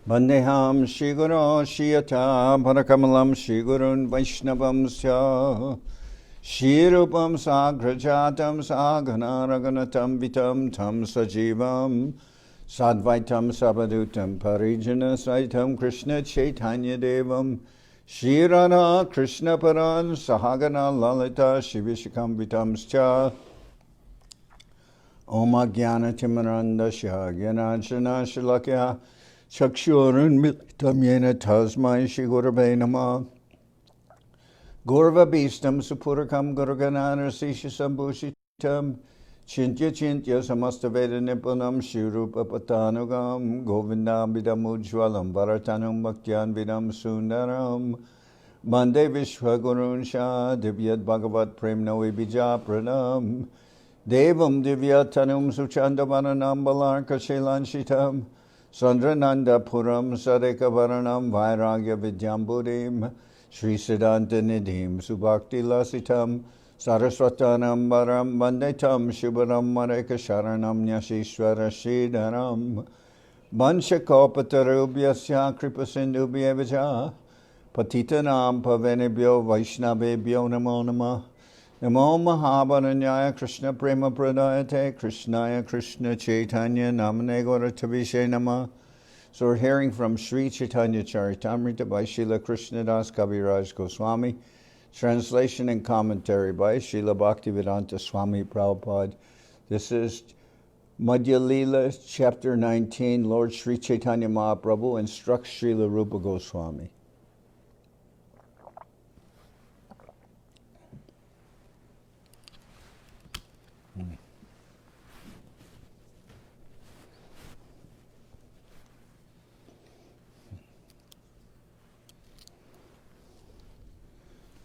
Vandeham Shri Guru Shiyata Parakamalam Shri Gurun Vaishnavam Sya Shri Rupam Sagrajatam Sagana Raganatam Vitam Tam Sajivam Sadvaitam Sabadutam Parijana Saitam Krishna Chaitanya Devam Shri Radha Krishna Paran Sahagana Lalita Shivishakam Vitam Sya Om Jnana Timaranda Shagyanajana Shalakya Chakshurun Militam Yena Tasmai Shri Gurave Namah Gurva Bhistam Supurakam Gurganana Sisha Sambhushitam Chintya Chintya Samastaveda Nipunam Shri Rupa Patanugam Govindam Vidam Ujwalam Bharatanam Bhaktyan Vidam Sundaram Bande Vishwagurun Shah Divyat Bhagavat Prem Noe Bija Pranam Devam Divyatanum Suchandavananam Balarka Shailanshitam Sandrananda Puram Sadeka Varanam Vairagya Vidyambudim Sri Siddhanta Nidhim Subhakti Lasitam Saraswatanam Varam Vandetam Shubharam Mareka Sharanam Nyashishwara Shridharam Vanshakopatarubyasya Kripasindubhyevaja Patitanam Pavenebhyo Vaishnavebhyo Namo Namah Namo Mahabharanyaya Krishna Prema Pradayate Krishnaya Krishna Chaitanya Namane Gauratavishe Namah. So we're hearing from Sri Chaitanya Charitamrita by Srila Krishnadas Kaviraj Goswami. Translation and commentary by Srila Bhaktivedanta Swami Prabhupada. This is Madhya-lila, chapter 19. Lord Sri Chaitanya Mahaprabhu instructs Srila Rupa Goswami.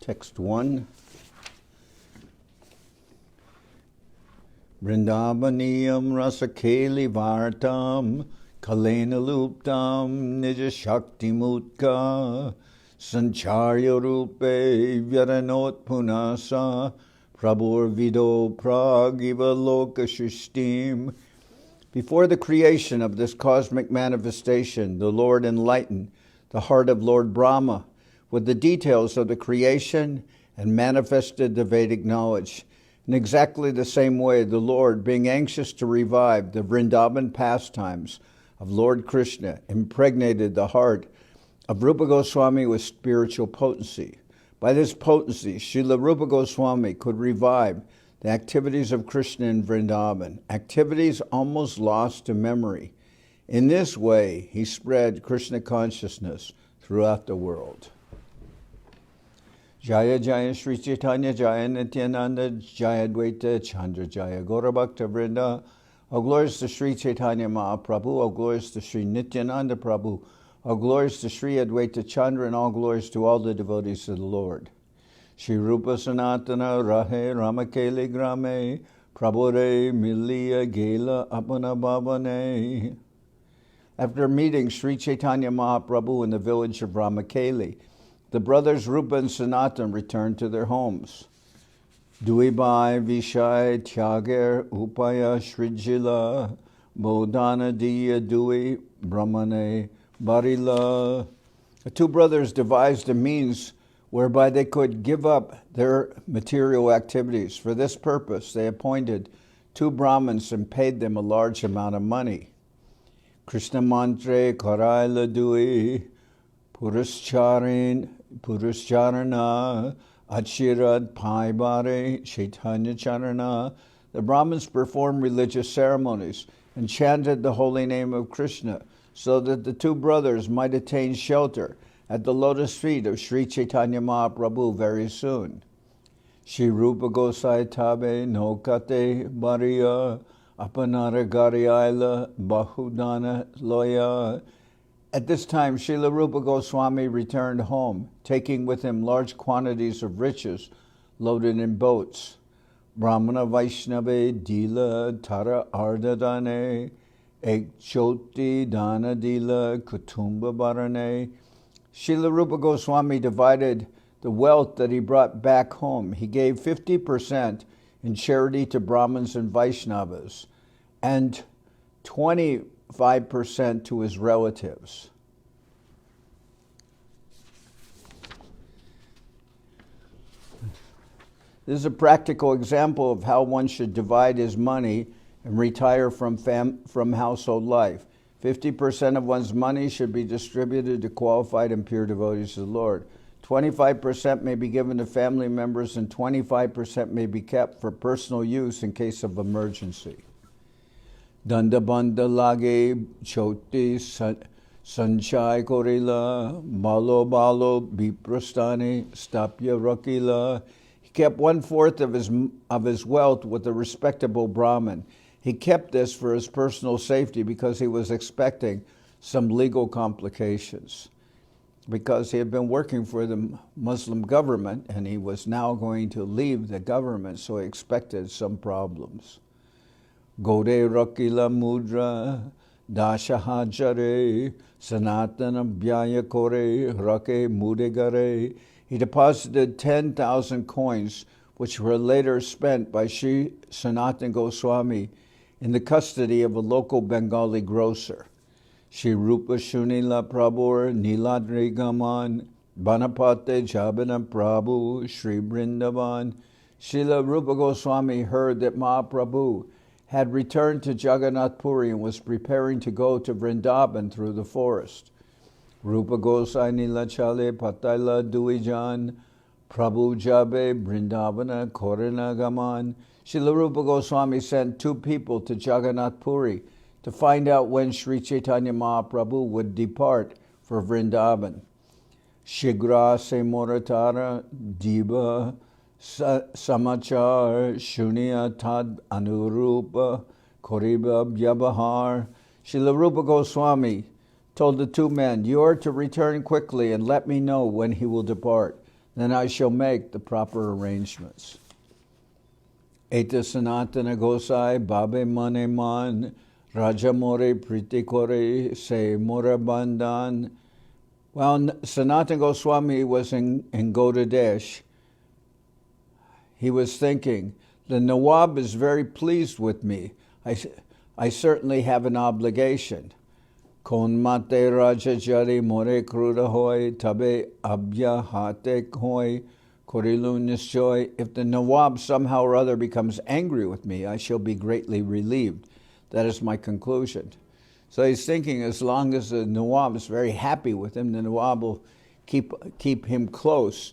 Text 1. Vrindabaniyam Ramakeli Vartam Kalena Luptam Nija Shakti Mutka Sancharya Rupe Vyaranot Punasa Prabhur Vido Pragiva Loka Shishtim. Before the creation of this cosmic manifestation, the Lord enlightened the heart of Lord Brahma with the details of the creation and manifested the Vedic knowledge. In exactly the same way, the Lord, being anxious to revive the Vrindaban pastimes of Lord Krishna, impregnated the heart of Rupa Goswami with spiritual potency. By this potency, Srila Rupa Goswami could revive the activities of Krishna in Vrindaban, activities almost lost to memory. In this way, he spread Krishna consciousness throughout the world. Jaya Jaya Sri Chaitanya Jaya Nityananda Jaya Dvaita Chandra Jaya Gaurabhakta Vrinda. All glories to Sri Chaitanya Mahaprabhu, all glories to Sri Nityananda Prabhu, all glories to Sri Advaita Chandra, and all glories to all the devotees of the Lord. Shri Rupa Sanatana Rahe Ramakeli Grame Prabhure Miliya Gela Apana Bhavane. After meeting Sri Chaitanya Mahaprabhu in the village of Ramakeli, the brothers Rupa and Sanatan returned to their homes. Duibai Vishai Tyager Upaya Srijila Bodhana Diya Dui Brahmane Barila. The two brothers devised a means whereby they could give up their material activities. For this purpose, they appointed two Brahmins and paid them a large amount of money. Krishna Mantre Karaila Dui Puruscharana Achirad Paibare Chaitanya Charana. The Brahmins performed religious ceremonies and chanted the holy name of Krishna so that the two brothers might attain shelter at the lotus feet of Sri Chaitanya Mahaprabhu very soon. Shri Rupa Gosai Tabe Nokate Bariya Apanara Gariaila Bahudana Loya. At this time, Srila Rupa Goswami returned home, taking with him large quantities of riches loaded in boats. Brahmana Vaishnava Dila Tara Ardadane Ekchoti Dana Dila Kutumba Bharane. Srila Rupa Goswami divided the wealth that he brought back home. He gave 50% in charity to Brahmins and Vaishnavas, and 25% to his relatives. This is a practical example of how one should divide his money and retire from household life. 50% of one's money should be distributed to qualified and pure devotees of the Lord. 25% may be given to family members, and 25% may be kept for personal use in case of emergency. Danda banda lage choti sanchai korila malo malo biprastani stapya rakila. He kept 1/4 of his wealth with a respectable Brahmin. He kept this for his personal safety because he was expecting some legal complications, because he had been working for the Muslim government and he was now going to leave the government, so he expected some problems. Gode rakila mudra dashahajare sanatana bhyaya kore rake mudegare. He deposited 10,000 coins, which were later spent by Sri Sanatan Goswami in the custody of a local Bengali grocer. Sri Rupa Shunila Prabhu Niladri Gaman Banapate Jabana Prabhu Sri Vrindaban. Srila Rupa Goswami heard that Mahaprabhu had returned to Jagannath Puri and was preparing to go to Vrindaban through the forest. Rupa Gosai Nila Chale Pataila Duijan Prabhu Jabe Vrindavana Korina Gaman. Srila Rupa Goswami sent 2 people to Jagannath Puri to find out when Sri Chaitanya Mahaprabhu would depart for Vrindaban. Shigra se moratara diba samachar shunya tad anurupa koriba vyabahar. Srila Rupa Goswami told the 2 men, "You are to return quickly and let me know when he will depart. Then I shall make the proper arrangements." Eta Sanatana Gosai Babe Mane Man Raja More Priti Kore Se Mora Bandan. While Sanatana Goswami was in Godadesh, he was thinking, the Nawab is very pleased with me. I certainly have an obligation. Kon mate Raja Jari More Kruda Hoy Tabe Abya Hate Hoy Korilu Nishoy. If the Nawab somehow or other becomes angry with me, I shall be greatly relieved. That is my conclusion. So he's thinking, as long as the Nawab is very happy with him, the Nawab will keep him close.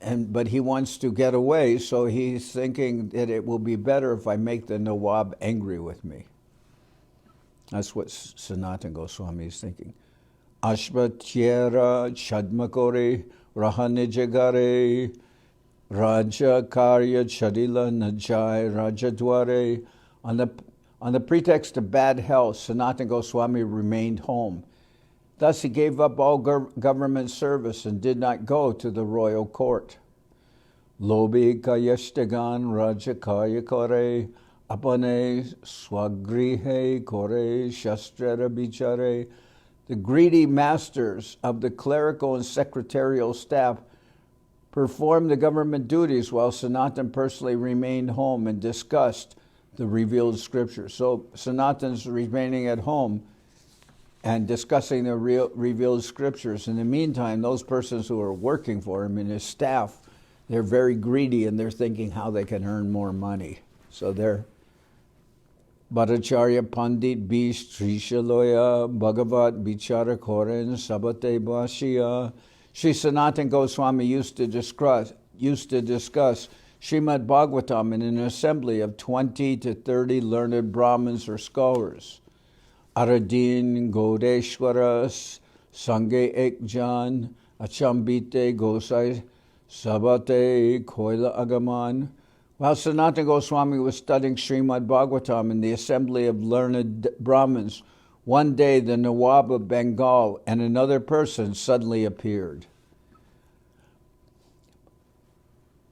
But he wants to get away, so he's thinking that it will be better if I make the Nawab angry with me. That's what Sanatan Goswami is thinking. Ashva Tiera Chadmakore Rahanijagare Raja Karya Chadila Najai Rajadware. On the pretext of bad health, Sanatan Goswami remained home. Thus he gave up all government service and did not go to the royal court. Lobi Kayashtagan Raja Karya Kore Apane Swagrihe Kore Shastrara Bichare. The greedy masters of the clerical and secretarial staff performed the government duties while Sanatan personally remained home and discussed the revealed scriptures. So Sanatan's remaining at home and discussing the revealed scriptures. In the meantime, those persons who are working for him and his staff, they're very greedy and they're thinking how they can earn more money. So they're Bhattacharya Pandit Bish Trishaloya Bhagavat Bichara Koren Sabate Bhashya. Sri Sanatan Goswami used to discuss Srimad Bhagavatam in an assembly of 20 to 30 learned Brahmins or scholars. Aradin Godeshwaras Sange Ekjan Achambite Gosai Sabate Koila Agaman. While Sanatana Goswami was studying Srimad Bhagavatam in the assembly of learned Brahmins, one day the Nawab of Bengal and another person suddenly appeared.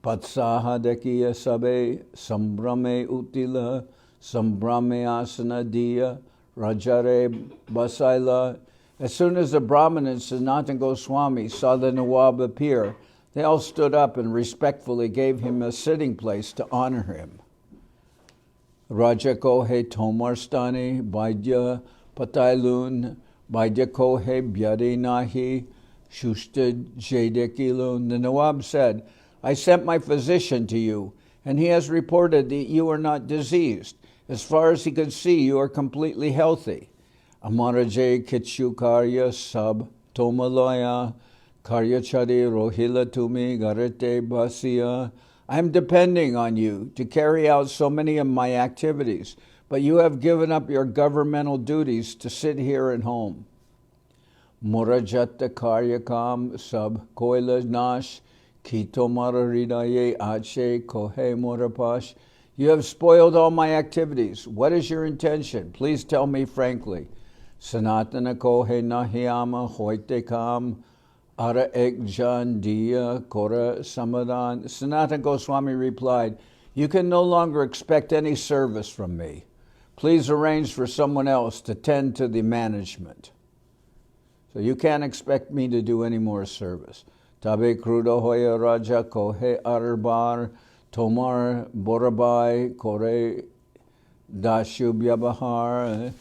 Patsaha Dekiya Sabe Sambrame Utila Sambrame Asana Diya Rajare Basaila. As soon as the Brahmin and Sanatana Goswami saw the Nawab appear, they all stood up and respectfully gave him a sitting place to honor him. Raja Kohe Tomarstani Baidya Patailun Baidya Kohe Byade Nahi Shushta Jedekilun. The Nawab said, I sent my physician to you, and he has reported that you are not diseased. As far as he could see, you are completely healthy. Amaraje kichu karya sab tomalaya karya chari rohila tumi garete basiya. I am depending on you to carry out so many of my activities, but you have given up your governmental duties to sit here at home. Murajata karyakam sab koila nash kito mararidaye ache kohe murapash. You have spoiled all my activities. What is your intention? Please tell me frankly. Sanatana kohe nahiyama hoite kam ara ekjan diya kora samadan. Sanatana Goswami replied, you can no longer expect any service from me. Please arrange for someone else to tend to the management. So you can't expect me to do any more service. Tabe krudo hoya raja kohe arbar tomar borabai kore dashubya bahar.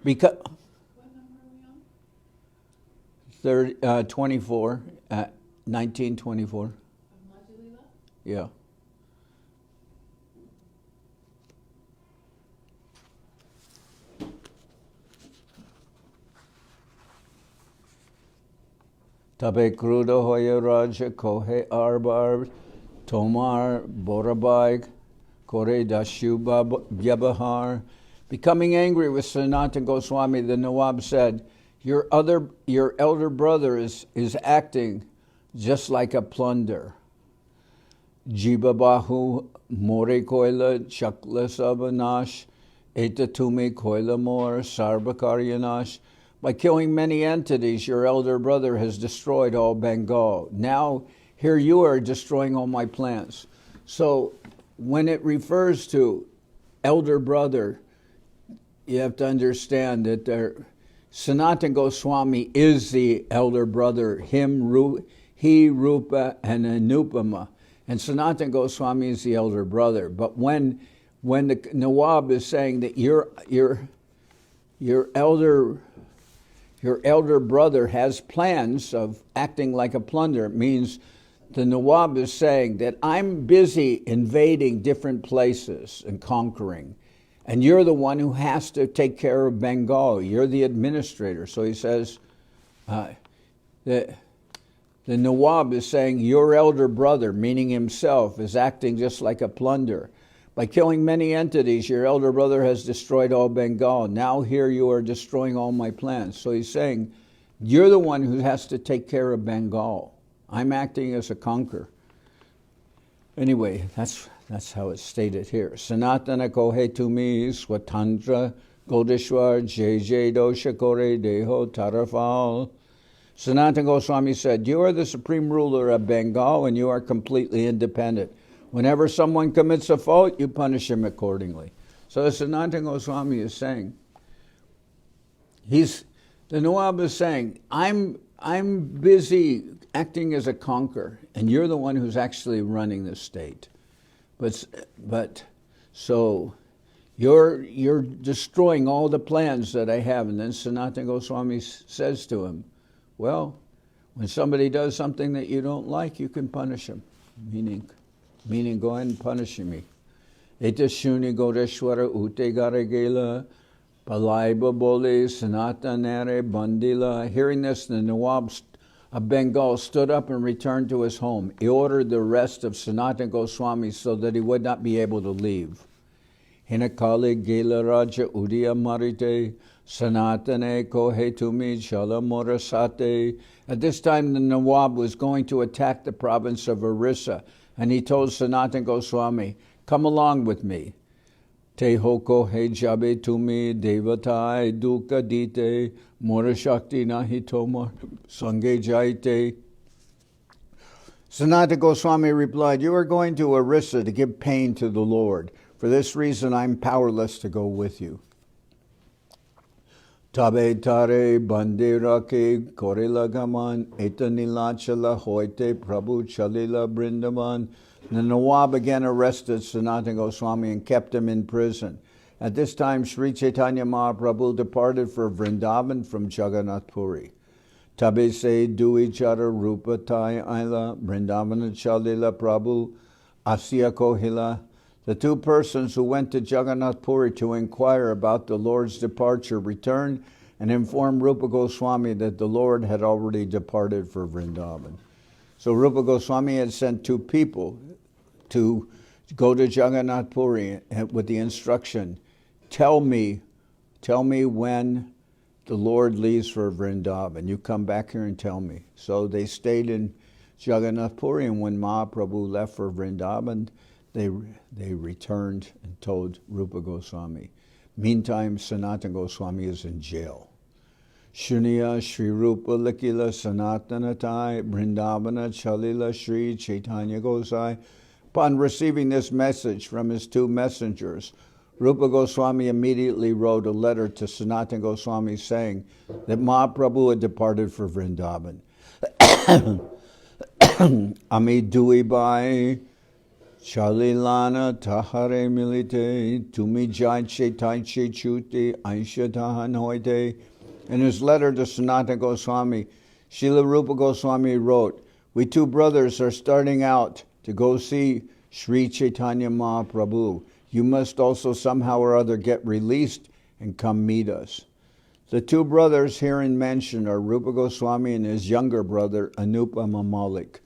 Because 24, 1924. Madhya-lila? Yeah. Tabe krudo hoya raja kohe arbar tomar borabai kore dashuba vyabahar. Becoming angry with Sanatan Goswami, the Nawab said, your elder brother is acting just like a plunder. Jibabahu more koila chakla sabanash etatumi koila more sarbakariyanash. By killing many entities, your elder brother has destroyed all Bengal. Now, here you are destroying all my plants. So, when it refers to elder brother, you have to understand that Sanatan Goswami is the elder brother, he, Rupa, and Anupama. And Sanatan Goswami is the elder brother. But when the Nawab is saying that your elder brother has plans of acting like a plunder, it means the Nawab is saying that I'm busy invading different places and conquering. And you're the one who has to take care of Bengal. You're the administrator. So he says, the Nawab is saying, your elder brother, meaning himself, is acting just like a plunder. By killing many entities, your elder brother has destroyed all Bengal. Now here you are destroying all my plans. So he's saying, you're the one who has to take care of Bengal. I'm acting as a conqueror. Anyway, that's how it's stated here. Sanatana kohe tumi swatantra godeshwar jj dosha kore deho tarafal. Sanatana Goswami said, you are the supreme ruler of Bengal and you are completely independent. Whenever someone commits a fault, you punish him accordingly. So Sanatana Goswami is saying, the Nawab is saying, I'm busy acting as a conqueror, and you're the one who's actually running the state. But so you're destroying all the plans that I have. And then Sanatana Goswami says to him, well, when somebody does something that you don't like, you can punish him. Meaning go ahead and punish me. Eta shuni godeshwara ute garagela palaiba bole sanatanare bandila. Hearing this, the Nawab of Bengal stood up and returned to his home. He ordered the arrest of Sanatana Goswami so that he would not be able to leave. Hinakali gela raja udiya marite sanatane kohetumi chalamorasate. At this time, the Nawab was going to attack the province of Orissa, and he told Sanatana Goswami, come along with me. Te hoko he jabe tumi devatai duka dite morashakti nahi tomar sange jaite. Sanatana Goswami replied, you are going to Orissa to give pain to the Lord. For this reason, I'm powerless to go with you. Tabe tare bandirake korela gaman etanilachala hoite prabhu chalila Vrindaban. The Nawab again arrested Sanatana Goswami and kept him in prison. At this time, Sri Chaitanya Mahaprabhu departed for Vrindaban from Jagannath Puri. Tabe se dui chara rupa tai aila, Vrindavana chalila Prabhu, Asya kohila. The two persons who went to Jagannath Puri to inquire about the Lord's departure returned and informed Rupa Goswami that the Lord had already departed for Vrindavan. So Rupa Goswami had sent two people to go to Jagannath Puri with the instruction, tell me when the Lord leaves for Vrindavan. You come back here and tell me. So they stayed in Jagannath Puri, and when Mahaprabhu left for Vrindavan, they returned and told Rupa Goswami. Meantime, Sanatan Goswami is in jail. Shuniya Sri Rupa Likila Sanatanatai Vrindavana Chalila Sri Chaitanya Gosai. Upon receiving this message from his two messengers, Rupa Goswami immediately wrote a letter to Sanatan Goswami saying that Mahaprabhu had departed for Vrindavan. Ami dui bai Chalilana tahare milite tumi jai chetai chechuti aisha tahan hoite. In his letter to Sanatana Goswami, Srila Rupa Goswami wrote, we two brothers are starting out to go see Sri Chaitanya Mahaprabhu. You must also somehow or other get released and come meet us. The two brothers herein mentioned are Rupa Goswami and his younger brother Anupama Malik.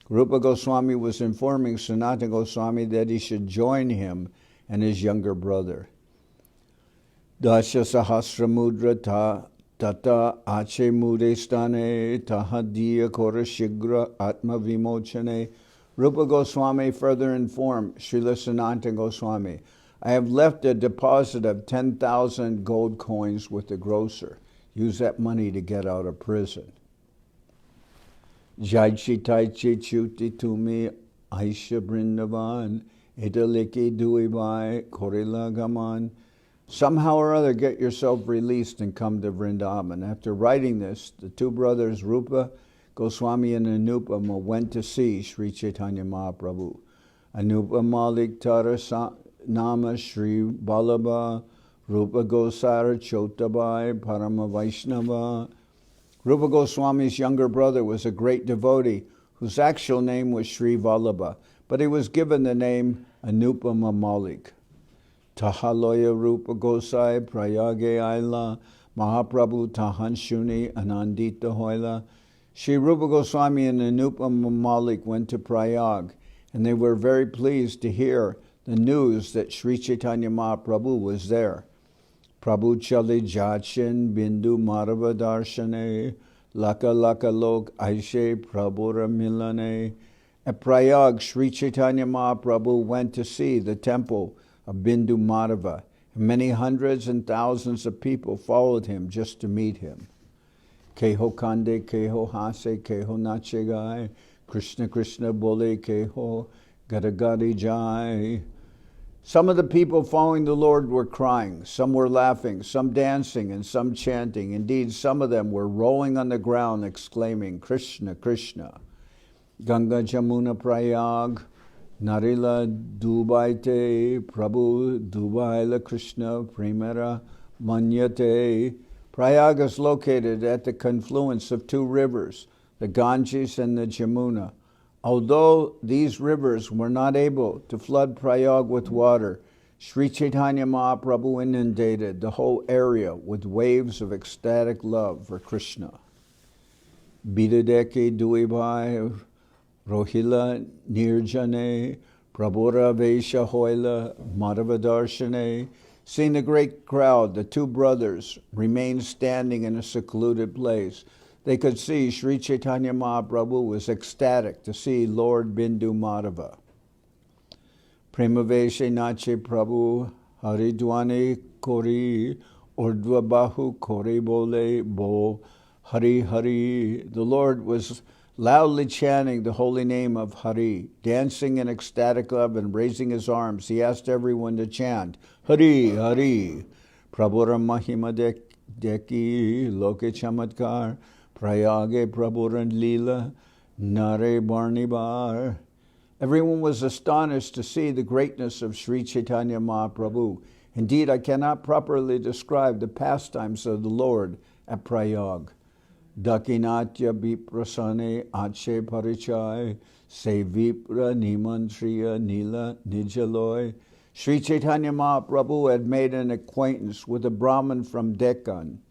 Rupa Goswami was informing Sanatana Goswami that he should join him and his younger brother. Dasya Sahasramudra Tata Ache Mudestane Tahadiya Kora Shigra Atma Vimochane. Rupa Goswami further informed Srila Sanatana Goswami, I have left a deposit of 10,000 gold coins with the grocer. Use that money to get out of prison. Jai Chitai Chichuti Tumi Aisha Brindavan Italiki Duibai Korila Gaman. Somehow or other get yourself released and come to Vrindavan. After writing this, the two brothers Rupa Goswami and Anupama went to see Sri Chaitanya Mahaprabhu. Anupa Malik Tarasa Nama Sri Vallabha Rupa Gosara Chotabai Parama Vaishnava. Rupa Goswami's younger brother was a great devotee whose actual name was Sri Vallabha, but he was given the name Anupama Malik. Tahaloya Rupa Gosai Prayage Aila Mahaprabhu Tahanshuni Anandita Hoila. Sri Rupa Goswami and Anupama Malik went to Prayag, and they were very pleased to hear the news that Sri Chaitanya Mahaprabhu was there. Prabhu Chali Jachin Bindu Madhava Darshane Laka Laka Lok Aishe Prabhura Milane. At Prayag, Sri Chaitanya Mahaprabhu went to see the temple of Bindu Madhava, and many hundreds and thousands of people followed him just to meet him. Keho Kande, Keho Hase, Keho Nachegai, Krishna Krishna Bole, Keho Gadagadi Jai. Some of the people following the Lord were crying, some were laughing, some dancing, and some chanting. Indeed, some of them were rolling on the ground, exclaiming, Krishna, Krishna. Ganga Jamuna Prayag, Narila Dubaite, Prabhu Dubaila Krishna, Primera Manyate. Prayag is located at the confluence of two rivers, the Ganges and the Jamuna. Although these rivers were not able to flood Prayag with water, Sri Chaitanya Mahaprabhu inundated the whole area with waves of ecstatic love for Krishna. Bidadeke Duibai Rohila Nirjane Prabhura Vesha Hoila Madhava Darshane. Seeing the great crowd, the two brothers remained standing in a secluded place. They could see Sri Chaitanya Mahaprabhu was ecstatic to see Lord Bindu Madhava. Premaveshe Nache Prabhu Haridwani Kori Urdhva Bahu Kori Bole Bo Hari Hari. The Lord was loudly chanting the holy name of Hari, dancing in ecstatic love and raising his arms. He asked everyone to chant Hari Hari. Prabhura Mahima Deki Loke Chamatkar Prayage Prabhuran Lila Nare Barnibar. Everyone was astonished to see the greatness of Sri Chaitanya Mahaprabhu. Indeed, I cannot properly describe the pastimes of the Lord at Prayag. Dakinatya Viprasane Ache Parichai Se Vipra Nimantriya Nila Nijaloy. Sri Chaitanya Mahaprabhu had made an acquaintance with a Brahmin from Deccan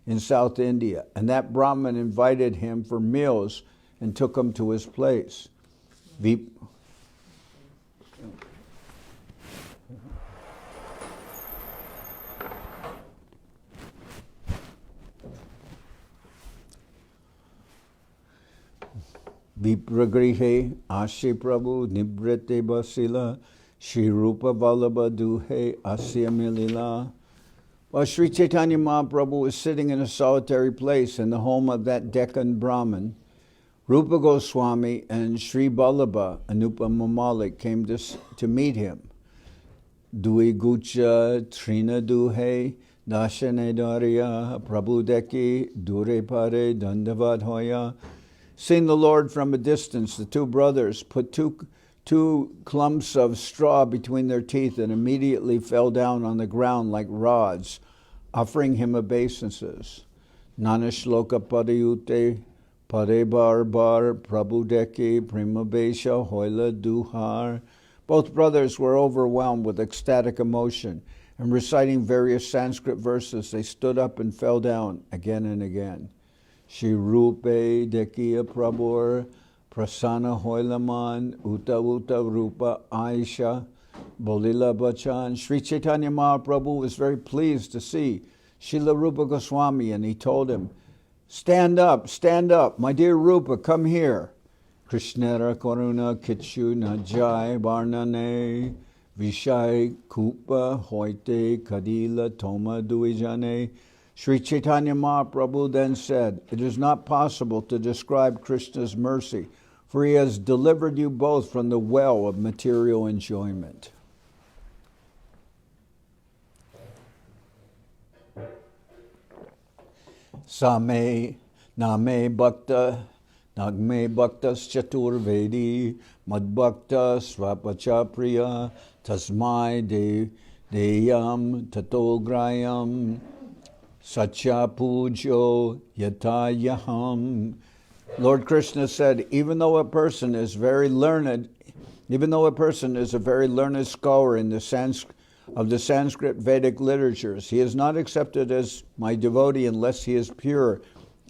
in South India, and that Brahmin invited him for meals and took him to his place. Vipragrihe Ashe Prabhu Nibrete Basila Sri Rupa Vallabha Duhe Asya Milila. While Sri Chaitanya Mahaprabhu was sitting in a solitary place in the home of that Deccan Brahmin, Rupa Goswami and Sri Vallabha Anupama Malik came to meet him. Dui Gucha Trina Duhe Dashane Darya Prabhu Deki Dure Pare Dandavad Hoya. Seeing the Lord from a distance, the two brothers put two clumps of straw between their teeth and immediately fell down on the ground like rods, offering him obeisances. Nanashloka Padayute Pare Bar Bar Prabhu Deki Prima Besha Hoila Duhar. Both brothers were overwhelmed with ecstatic emotion, and reciting various Sanskrit verses, they stood up and fell down again and again. Shri Rupe Dekiya Prabhur Prasana Hoilaman Uta Rupa Aisha Bolila Bachan. Sri Chaitanya Mahaprabhu was very pleased to see Srila Rupa Goswami, and he told him, stand up, my dear Rupa, come here. Krishnara Karuna Kichu Najai Varnane Vishai Kupa Hoite Kadila Toma Duijane. Sri Chaitanya Mahaprabhu then said, it is not possible to describe Krishna's mercy, for he has delivered you both from the well of material enjoyment. Same Name Bhakta Nagme Bhaktas Chaturvedi Mad Bhakta Swapacha Priya Tasmai Deyam Tatograyam Satya Pujo Yatayaham. Lord Krishna said, even though a person is a very learned scholar in the Sanskrit Vedic literatures, he is not accepted as my devotee unless he is pure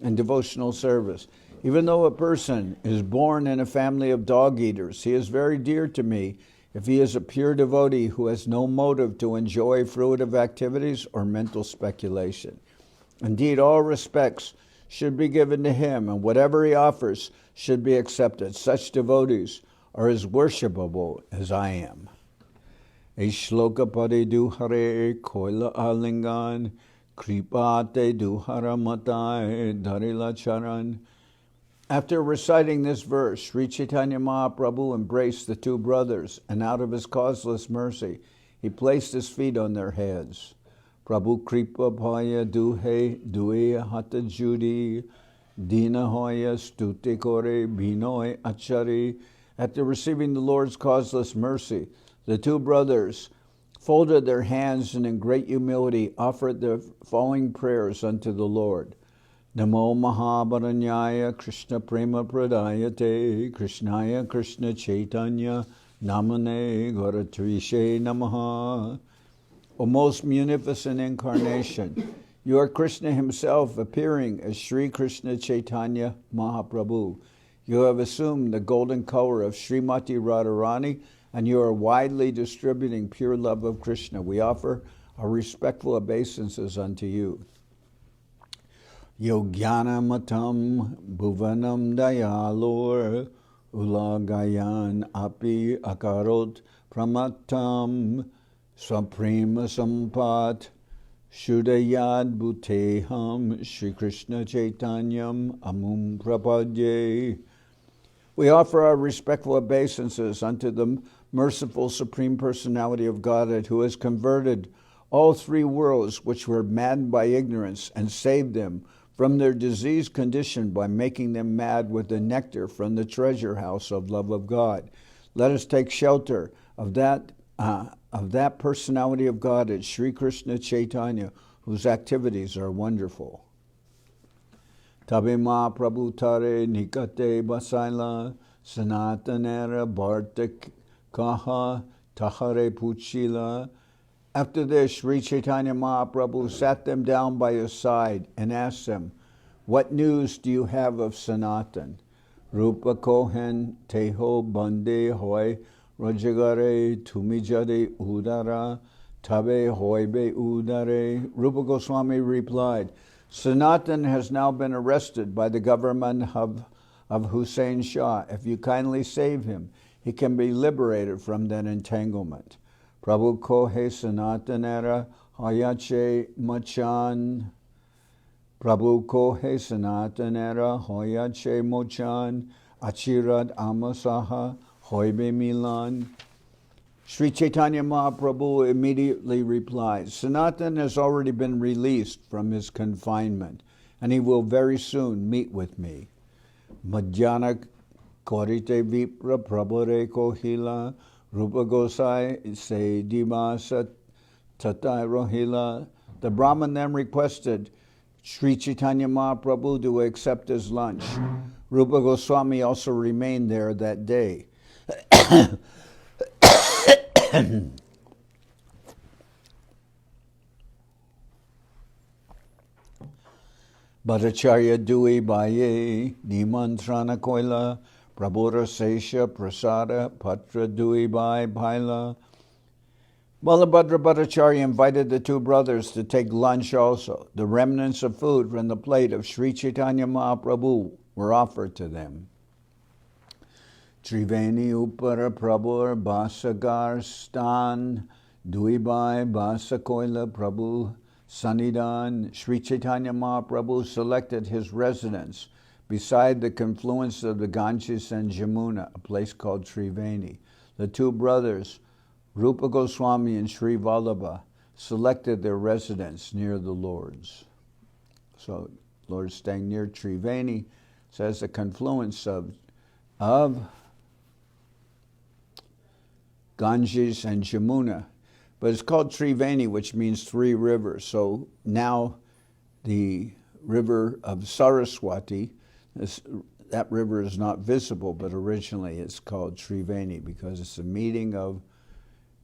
in devotional service. Even though a person is born in a family of dog eaters, he is very dear to me if he is a pure devotee who has no motive to enjoy fruitive activities or mental speculation. Indeed, all respects should be given to him, and whatever he offers should be accepted. Such devotees are as worshipable as I am. Ishloka pade duhare koila alingan kripate duhara matai dharila charan. After reciting this verse, Sri Chaitanya Mahaprabhu embraced the two brothers, and out of his causeless mercy, he placed his feet on their heads. Prabhu Kripa Bhaya Duhe Duhe Hata Judi Dina Hoya Stuti Kore Binoy Achari. After receiving the Lord's causeless mercy, the two brothers folded their hands and in great humility offered the following prayers unto the Lord. Namo Mahabharanyaya Krishna Prema Pradayate Krishnaya Krishna Chaitanya Namane Garatrishe Namaha. O most munificent incarnation, you are Krishna himself appearing as Sri Krishna Chaitanya Mahaprabhu. You have assumed the golden color of Srimati Radharani, and you are widely distributing pure love of Krishna. We offer our respectful obeisances unto you. Yogyana Matam Bhuvanam Dayalor Ulagayan Api Akarot Pramatam Swaprema Sampat Shudayad Bhuteham Shri Krishna Chaitanyam Amum Prapadye. We offer our respectful obeisances unto the merciful Supreme Personality of Godhead, who has converted all three worlds which were maddened by ignorance and saved them from their diseased condition by making them mad with the nectar from the treasure house of love of God. Let us take shelter of that personality of Godhead, Sri Krishna Chaitanya, whose activities are wonderful. Tabe Mahaprabhu tare nikate basaila, Sanatanera bharta kaha tahare puchila. After this, Sri Chaitanya Mahaprabhu sat them down by his side and asked them, "What news do you have of Sanatan? Rupa Kohen Teho Bande Hoy Rajagare Tumijade Udara Tabe Hoybe Udare." Rupa Goswami replied, "Sanatan has now been arrested by the government of Hussein Shah. If you kindly save him, he can be liberated from that entanglement." Prabhu Kohe Sanatanera Hayache Machan. Prabhu Kohe Sanatanera Hoyache Mochan Achirad Amasaha Hoibe Milan. Sri Chaitanya Mahaprabhu immediately replied, "Sanatan has already been released from his confinement, and he will very soon meet with me." Madhyana Korite Vipra Prabhure Kohila Rupa Gosai Se Dimasa Tatai Rohila. The Brahmin then requested Sri Chaitanya Mahaprabhu to accept his lunch. Rupa Goswami also remained there that day. Bhattacharya Dui Baye Nimantrana Koila Prabhura Sesha Prasada Patra Dui Bai Bhaila. Vallabha Bhattacharya invited the two brothers to take lunch also. The remnants of food from the plate of Sri Chaitanya Mahaprabhu were offered to them. Triveni Upara Prabhur Basagar Stan Duibai Basa Koila Prabhu Sanidan. Sri Chaitanya Mahaprabhu selected his residence beside the confluence of the Ganges and Jamuna, a place called Triveni. The two brothers, Rupa Goswami and Sri Vallabha, selected their residence near the Lord's. So, Lord's staying near Triveni, says the confluence of Ganges and Jamuna. But it's called Triveni, which means three rivers. So now the river of Saraswati, that river is not visible, but originally it's called Triveni because it's a meeting of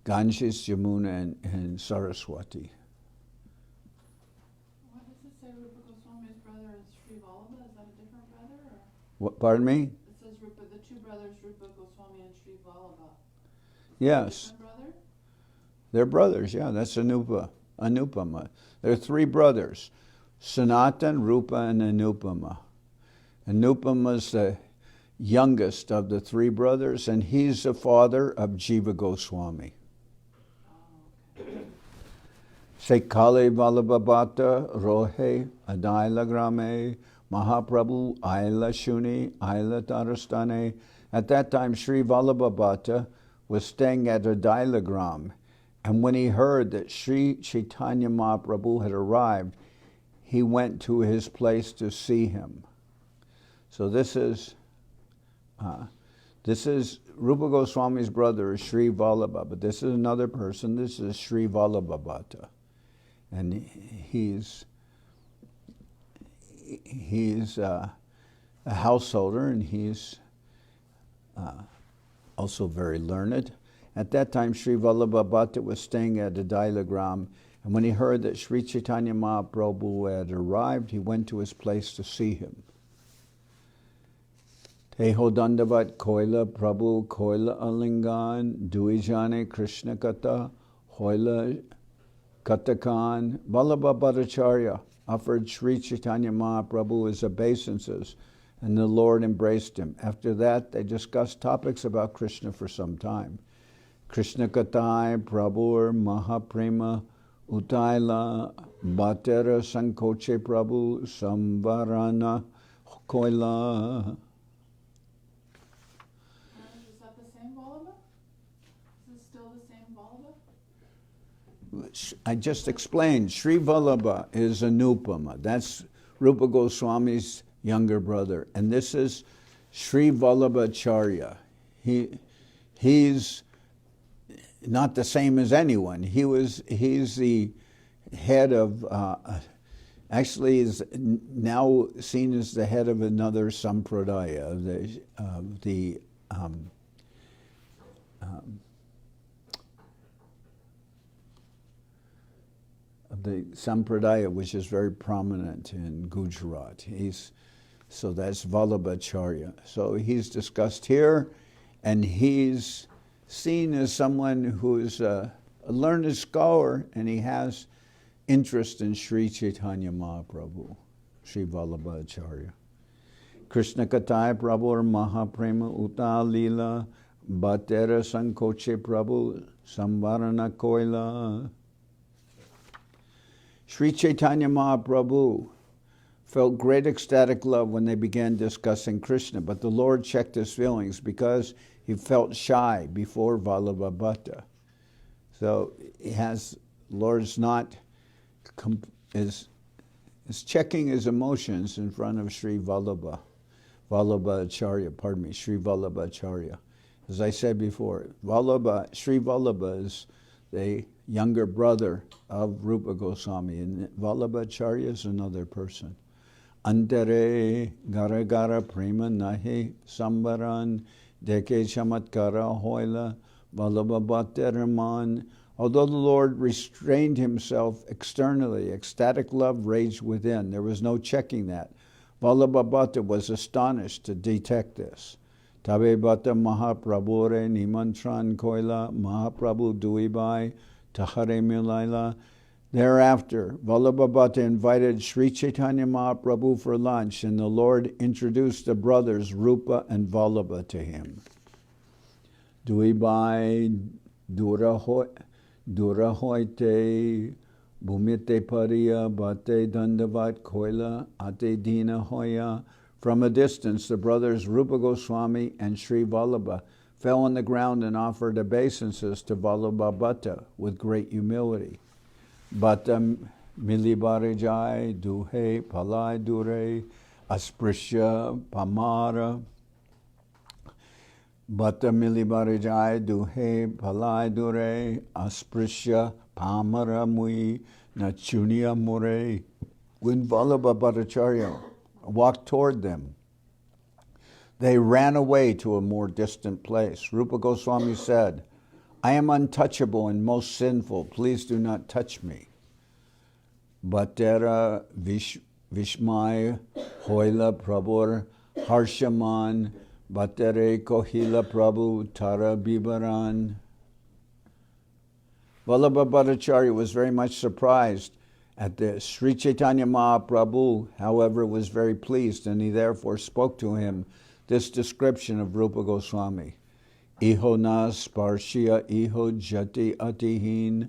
Ganges, Jamuna, and Saraswati. What does it say Rupa Goswami's brother is Sri Vallabha? Is that a different brother? Or? What, pardon me? It says the two brothers, Rupa Goswami and Sri Vallabha. Yes. Brother? They're brothers, yeah, that's Anupama. There are three brothers, Sanatan, Rupa, and Anupama. Anupama's the youngest of the three brothers, and he's the father of Jiva Goswami. Sekale Vallabha Bhatta Rohe Adaila Grame Mahaprabhu Aila Shuni Aila Tarastane. At that time, Sri Vallabha Bhatta was staying at Adaila Gram, and when he heard that Sri Chaitanya Mahaprabhu had arrived, he went to his place to see him. So this is Rupa Goswami's brother is Sri Vallabha, but this is another person. This is Sri Vallabha Bhatta, and he's a householder, and he's also very learned. At that time, Sri Vallabha Bhatta was staying at Adaila Gram, and when he heard that Sri Chaitanya Mahaprabhu had arrived, he went to his place to see him. Teho Dandavat Koila Prabhu Koila Alingan Duijane Krishna Kata Hoila Katakan. Vallabha Bhattacharya offered Sri Chaitanya Mahaprabhu his obeisances, and the Lord embraced him. After that, they discussed topics about Krishna for some time. Krishna Katai Prabhu Mahaprema Utaila Bhattera Sankoche Prabhu Samvarana Koila. Is that the same Vallabha? Is it still the same Vallabha? I just explained, Sri Vallabha is Anupama. That's Rupa Goswami's younger brother. And this is Sri Vallabhacharya. He's not the same as anyone. He's the head of actually is now seen as the head of another sampradaya, the sampradaya, which is very prominent in Gujarat. So that's Vallabha Acharya. So he's discussed here, and he's seen as someone who's a learned scholar, and he has interest in Sri Chaitanya Mahaprabhu, Sri Vallabha Acharya. Krishna Kataya Prabhu Mahaprema Adaila Bhattera Sankoche Prabhu Samvarana Koila. Sri Chaitanya Mahaprabhu felt great ecstatic love when they began discussing Krishna, but the Lord checked his feelings because he felt shy before Vallabha Bhatta. So Lord's not is checking his emotions in front of Sri Vallabha Acharya, Sri Vallabha Acharya. As I said before, Sri Vallabha is the younger brother of Rupa Goswami, and Vallabha Acharya is another person. Antere gara gara prema nahi sambaran deke chamatkara hoila Vallabha Bhatta Raman. Although the Lord restrained himself externally, ecstatic love raged within. There was no checking that. Vallabha Bhatta was astonished to detect this. Tabe Bhatta Mahaprabhure Nimantran Koila Mahaprabhu Duibai Tahare Milaila. Thereafter, Vallabha Bhatta invited Sri Chaitanya Mahaprabhu for lunch, and the Lord introduced the brothers Rupa and Vallabha to him. Duibai Durahoite Bhumite Pariya Bhate Dandavat Koila Ate Dina Hoya. From a distance, the brothers Rupa Goswami and Sri Vallabha fell on the ground and offered obeisances to Vallabha Bhatta with great humility. Bhatta Milibarijai Duhe Palai Dure Asprishya Pamara. Bhatta Milibarijai Duhe Palai Dure Asprishya Pamara Mui Nachunia Mure. When Vallabha Bhattacharya walked toward them, they ran away to a more distant place. Rupa Goswami said, I am untouchable and most sinful. Please do not touch me. Bhattera Vishmaya Hoila Prabhur Harshaman Bhattere Kohila Prabhu Tara Bibaran. Vallabha Bhattacharya was very much surprised at this. Sri Chaitanya Mahaprabhu, however, was very pleased, and he therefore spoke to him this description of Rupa Goswami. Iho na sparshya iho jati atihin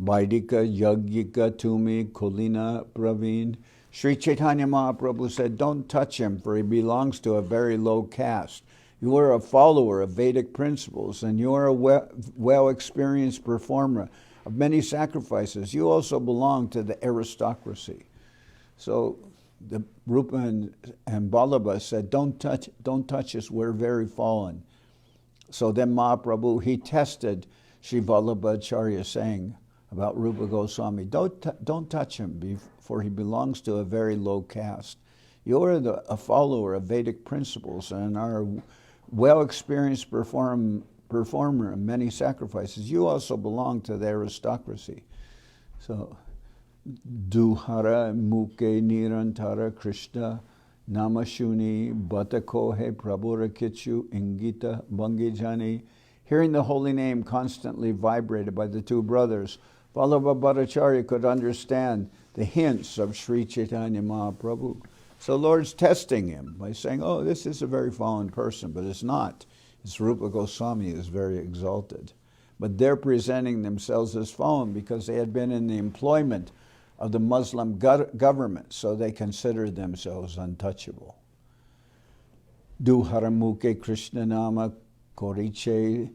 vaidika yagyika tumi kulina praveen. Sri Chaitanya Mahaprabhu said, don't touch him, for he belongs to a very low caste. You are a follower of Vedic principles, and you are a well-experienced performer of many sacrifices. You also belong to the aristocracy. So the Rupa and Vallabha said, don't touch us, we're very fallen. So then Mahaprabhu, he tested Sri Vallabha Acharya, saying about Rupa Goswami, don't touch him, for he belongs to a very low caste. You are a follower of Vedic principles and are a well-experienced performer of many sacrifices. You also belong to the aristocracy. So, Duhara Muke Nirantara Krishna Namashuni Bhatakohe Prabhura Kichu Ingita Bangijani. Hearing the holy name constantly vibrated by the two brothers, Vallabha Bhattacharya could understand the hints of Sri Chaitanya Mahaprabhu. So Lord's testing him by saying, oh, this is a very fallen person, but it's not. It's Rupa Goswami is very exalted. But they're presenting themselves as fallen because they had been in the employment of the Muslim government, so they considered themselves untouchable. Duharamuke Krishna Nama Koriche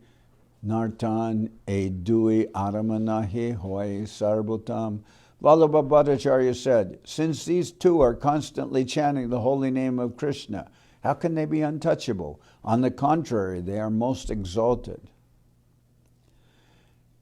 Nartan E Dui Aramanahi Hoy Sarbotam. Vallabha Bhattacharya said, since these two are constantly chanting the holy name of Krishna, how can they be untouchable? On the contrary, they are most exalted.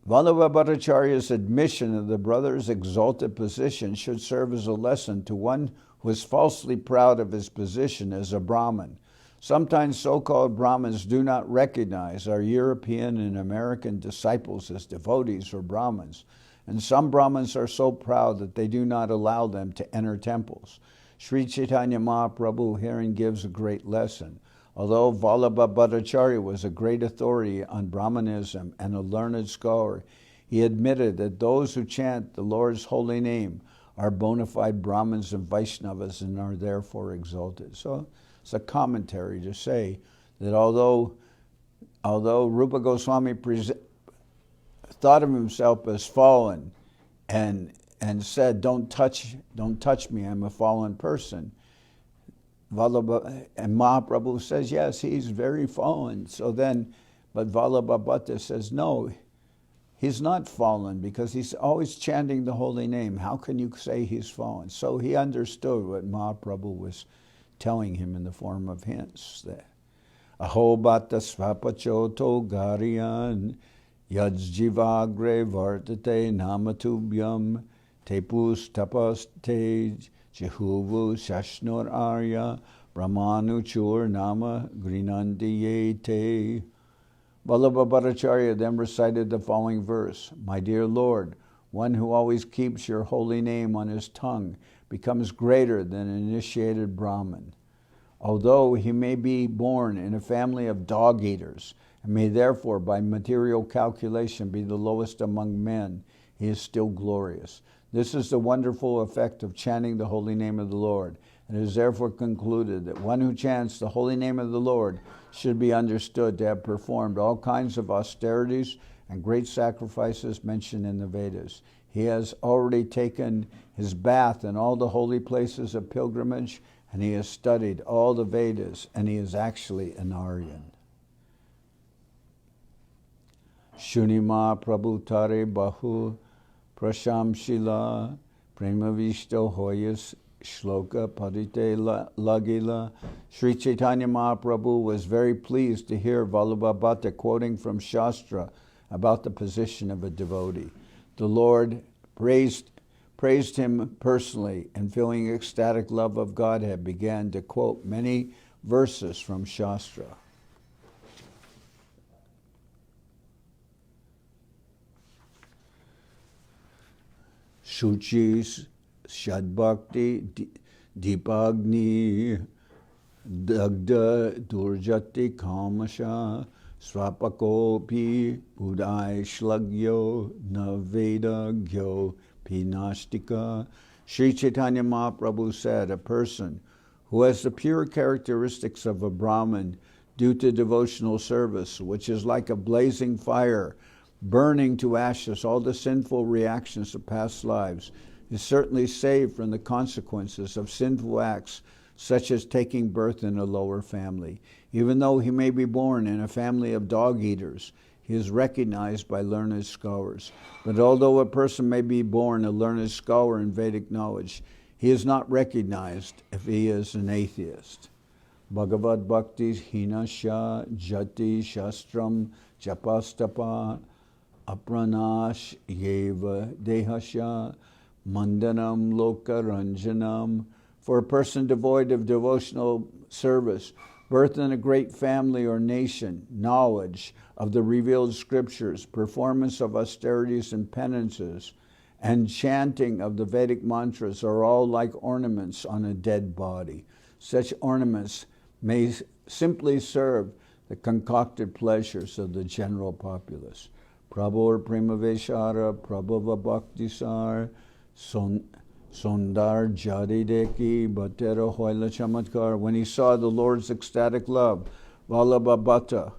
Vallabha Bhattacharya's admission of the brother's exalted position should serve as a lesson to one who is falsely proud of his position as a Brahmin. Sometimes so-called Brahmins do not recognize our European and American disciples as devotees or Brahmins, and some Brahmins are so proud that they do not allow them to enter temples. Sri Chaitanya Mahaprabhu herein gives a great lesson. Although Vallabha Bhattacharya was a great authority on Brahmanism and a learned scholar, he admitted that those who chant the Lord's holy name are bona fide Brahmins and Vaishnavas and are therefore exalted. So it's a commentary to say that although Rupa Goswami thought of himself as fallen and said, don't touch me, I'm a fallen person, Vallabha and Mahaprabhu says, yes, he's very fallen. But Vallabha Bhatta says, no, he's not fallen because he's always chanting the holy name. How can you say he's fallen? So he understood what Mahaprabhu was telling him in the form of hints. Aho bhatta svapachoto gariyan yajjivagre vartate namatubhyam tepus tapas tej Jehuvu Shashnor Arya Brahmanuchur Nama Grinandiyete. Vallabha Bhattacharya then recited the following verse. My dear Lord, one who always keeps your holy name on his tongue becomes greater than an initiated Brahmin. Although he may be born in a family of dog-eaters and may therefore by material calculation be the lowest among men, he is still glorious. This is the wonderful effect of chanting the holy name of the Lord. It is therefore concluded that one who chants the holy name of the Lord should be understood to have performed all kinds of austerities and great sacrifices mentioned in the Vedas. He has already taken his bath in all the holy places of pilgrimage, and he has studied all the Vedas, and he is actually an Aryan. Shunima Prabhu Tare Bahu Prashamshila Premavishto Hoyas Shloka Padite Lagila. Sri Chaitanya Mahaprabhu was very pleased to hear Vallabha Bhatta quoting from Shastra about the position of a devotee. The Lord praised him personally, and feeling ecstatic love of Godhead began to quote many verses from Shastra. Shuchis Shadbhakti Deepagni Dagda Durjati Kamasha Swapakopi Udai Shlagyo Naveda Gyo Pinastika. Sri Chaitanya Mahaprabhu said, a person who has the pure characteristics of a Brahmin due to devotional service, which is like a blazing fire, burning to ashes all the sinful reactions of past lives, is certainly saved from the consequences of sinful acts, such as taking birth in a lower family. Even though he may be born in a family of dog-eaters, he is recognized by learned scholars. But although a person may be born a learned scholar in Vedic knowledge, he is not recognized if he is an atheist. Bhagavad Bhakti Hinasya Jati Shastram Japastapa Apranash Yeva Dehasya Mandanam Loka Ranjanam. For a person devoid of devotional service, birth in a great family or nation, knowledge of the revealed scriptures, performance of austerities and penances, and chanting of the Vedic mantras are all like ornaments on a dead body. Such ornaments may simply serve the concocted pleasures of the general populace. Prabhur Premaveshara Prabhava Bhaktisar Sondar Jadideki Bhattera Hoila Chamatkar. When he saw the Lord's ecstatic love, Vallabha Bhatta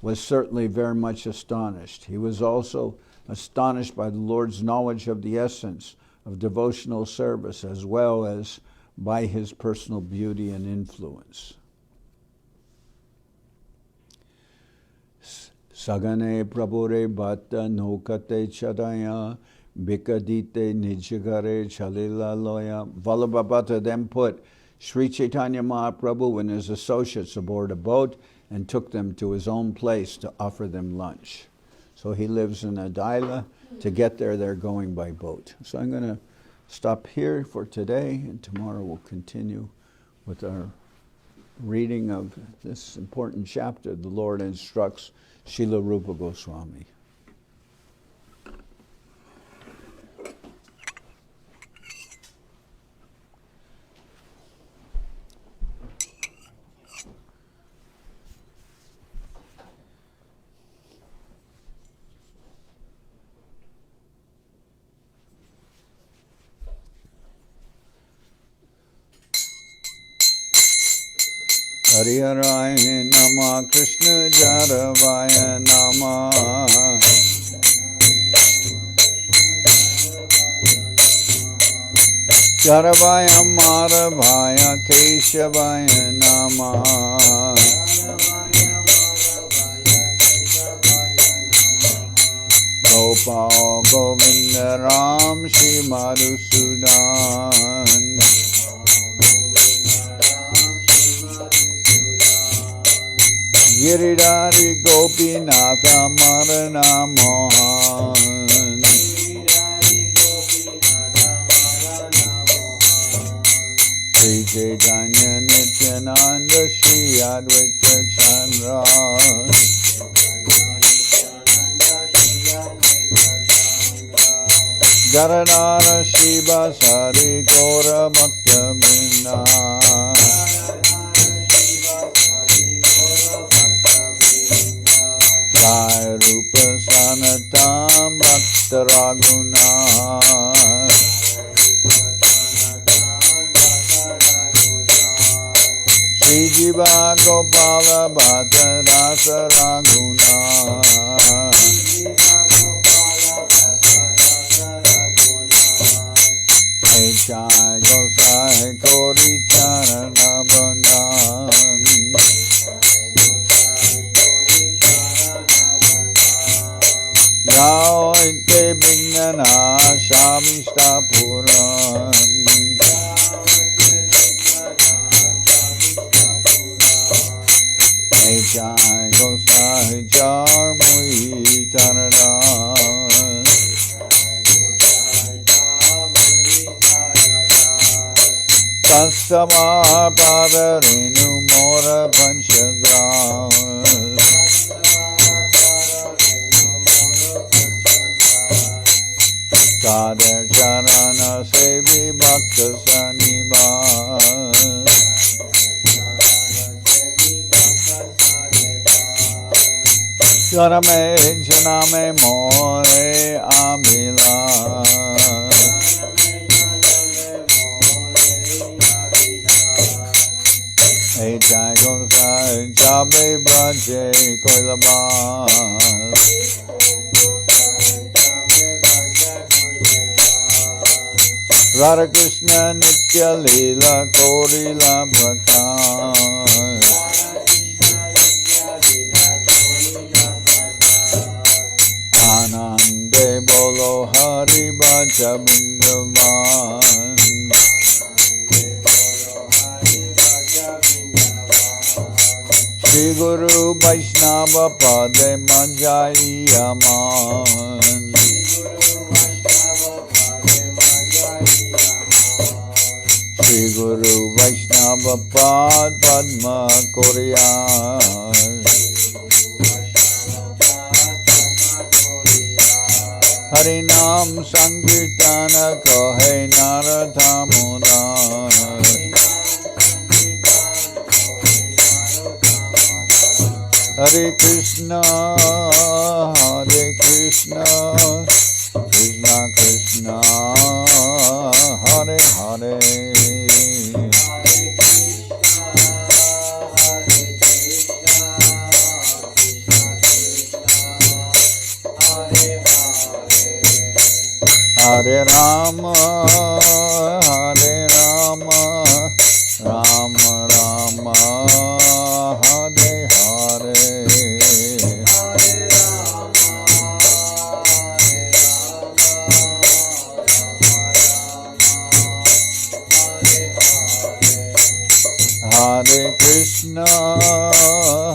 was certainly very much astonished. He was also astonished by the Lord's knowledge of the essence of devotional service, as well as by his personal beauty and influence. Sagane Prabhure Bhatta Nokate Chadaya Bikadite Nijagare Chalila Loya. Vallabha Bhatta then put Sri Chaitanya Mahaprabhu and his associates aboard a boat and took them to his own place to offer them lunch. So he lives in Adaila. To get there, they're going by boat. So I'm going to stop here for today, and tomorrow we'll continue with our reading of this important chapter. The Lord instructs Srila Rupa Goswami. Hariharaya Nama Krishna Jaravaya Nama Jaravaya Madhavaya Keshavaya Nama Gopal Govinda Ram Shri Madhusudan Giridhari Gopinatha Marana Mohan Sri Chaitanya Nityananda Sri Advaita Chandra Garadhara Shiva Sari Gora Bhakta Vrinda Jai Rupa Sanatan Bhakta Raguna Sri Jiva Gopala Bhatta Rasa Raguna Jai Gosai Kori Charana Bandhan Yao Ite Bignana Shamishta Puran Jai Gosai Charmui Janardan Tasama Padarinu Mora Panchagram Kader Charana Sevi Bhakta Saniban Janame Janame More Amila Hey Jai Gosai Jabe Braje Koilabas Radha Krishna Nitya-lila Korila Prakash Anande Bolo Hari Bhaja Vrindaban Shri Guru Vaishnava Pade Manjayaman Shri Guru Vaishnava Pad Padma Koriyas Harinam Sankirtana Kahe Narathamuna Hare Krishna Krishna Krishna Hare Hare Hare Rama Rama Rama Hare Hare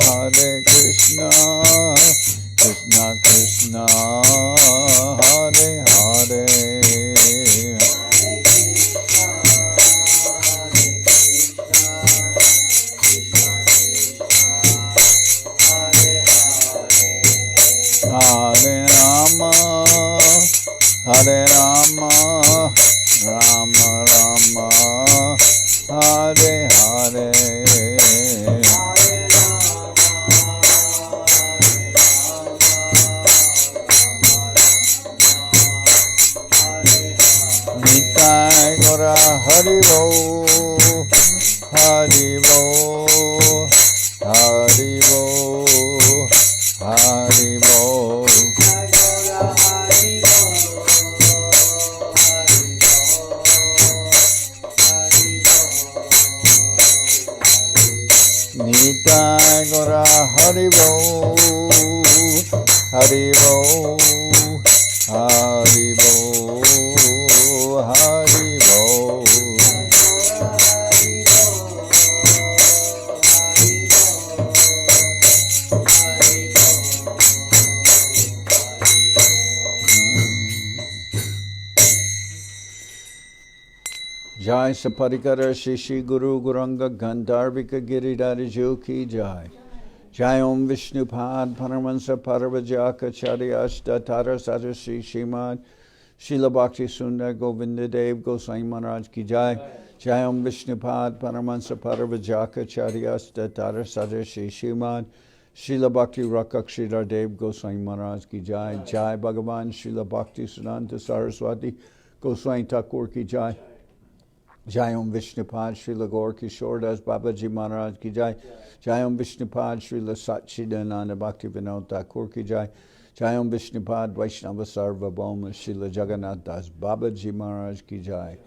Hare Krishna Krishna Krishna, Hare Hare, Hare Rama, Hare Rama, Rama Rama, Hare Hare. Nitai Gora Haribo, Haribo, Haribo, Haribo. Nitai Gora Haribo, Haribo, Haribo, Haribo. Jai Saparikara Shishi Guru Guranga Gandharvika Giridhari Ki Jai. Jai Om Vishnupad Paramahansa Paravajaka Charyashta Tara Sadasi Shrimad Srila Bhakti Sundar Govinda Dev Goswami Maharaj Ki Jai. Jai Om Vishnupad Paramahansa Paravajaka Charyashta Tara Sadasi Shrimad Srila Bhakti Rakshidhar Dev Goswami Maharaj Ki Jai. Jai Bhagavan Srila Bhakti Siddhanta Saraswati Goswami Thakur Ki Jai. Jai Om Vishnupad Srila Gaur Kishore Das Babaji Maharaj Ki Jai. Jai Om Vishnupad Srila Satchidananda Bhakti Vinod Thakur Ki Jai. Jai Om Vishnupad Vaishnava Sarva Bhauma Srila Jagannath Das Babaji Maharaj Ki Jai.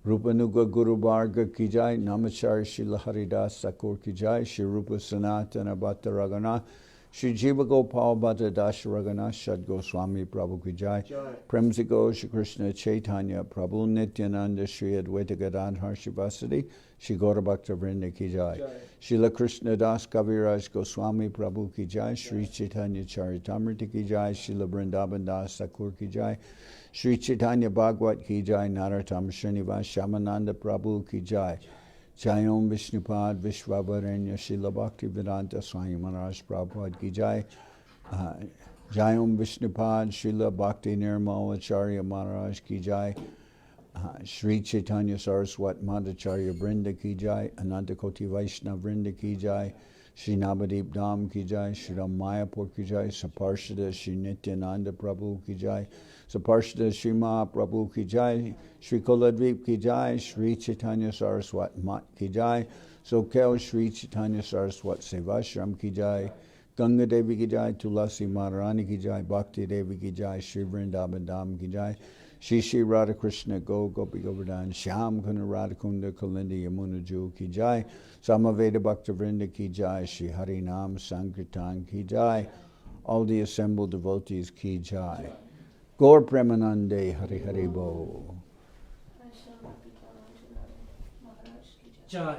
Rupanuga Guru Bharga Ki Jai. Namachari Srila Haridas Thakur Ki Jai. Shri Rupa Sanatana Bhatta Raghunath. Shri Jiva Gopal Bhatta Das Raghunath Shad Goswami Prabhu Ki Jai. Premsigo Shri Krishna Chaitanya Prabhu Nityananda Shri Advaita Gadadhar Shivasadi Shri Gaura Bhakta Vrinda Ki Jai. Srila Krishnadas Kaviraj Goswami Prabhu Ki Jai. Sri Chaitanya Charitamrita Ki Jai. Srila Vrindaban Das Thakur Ki Jai. Sri Chaitanya Bhagwat Ki Jai. Narottam Srinivas Shamananda Prabhu Ki Jai. Jai Om Vishnupad Vishwavaranya Srila Bhakti Vedanta Swami Maharaj Prabhupada Ki Jai. Jai Om Vishnupad Srila Bhakti Nirmal Acharya Maharaj Ki Jai. Sri Chaitanya Saraswat Madhacharya Vrinda Ki Jai. Ananta Koti Vaishnava Vrinda Ki Jai. Sri Navadip Dham Ki Jai. Sri Ram Mayapur Ki Jai. Saparshada Sri Nityananda Prabhu Ki Jai. Saparshada Sri Mahaprabhu Ki Jai. Sri Kuladvip Ki Jai. Sri Chaitanya Saraswat Mat Ki Jai. Soquel Sri Chaitanya Saraswat Seva Ashram Ki Jai. Ganga Devi Ki Jai. Tulasi Maharani Ki Jai. Bhakti Devi Ki Jai. Sri Vrindaban Dham Ki Jai. Shri Shri Radha Krishna Go Gopi Govardhan Shyam Kuna Radhakunda Kalindi Yamuna Ju Ki Jai. Samaveda Bhakta Vrinda Ki Jai. Shri Harinam Sankirtan Ki Jai. All the assembled devotees Ki Jai. Gaur Premanande Hari Hari Bo. Jai.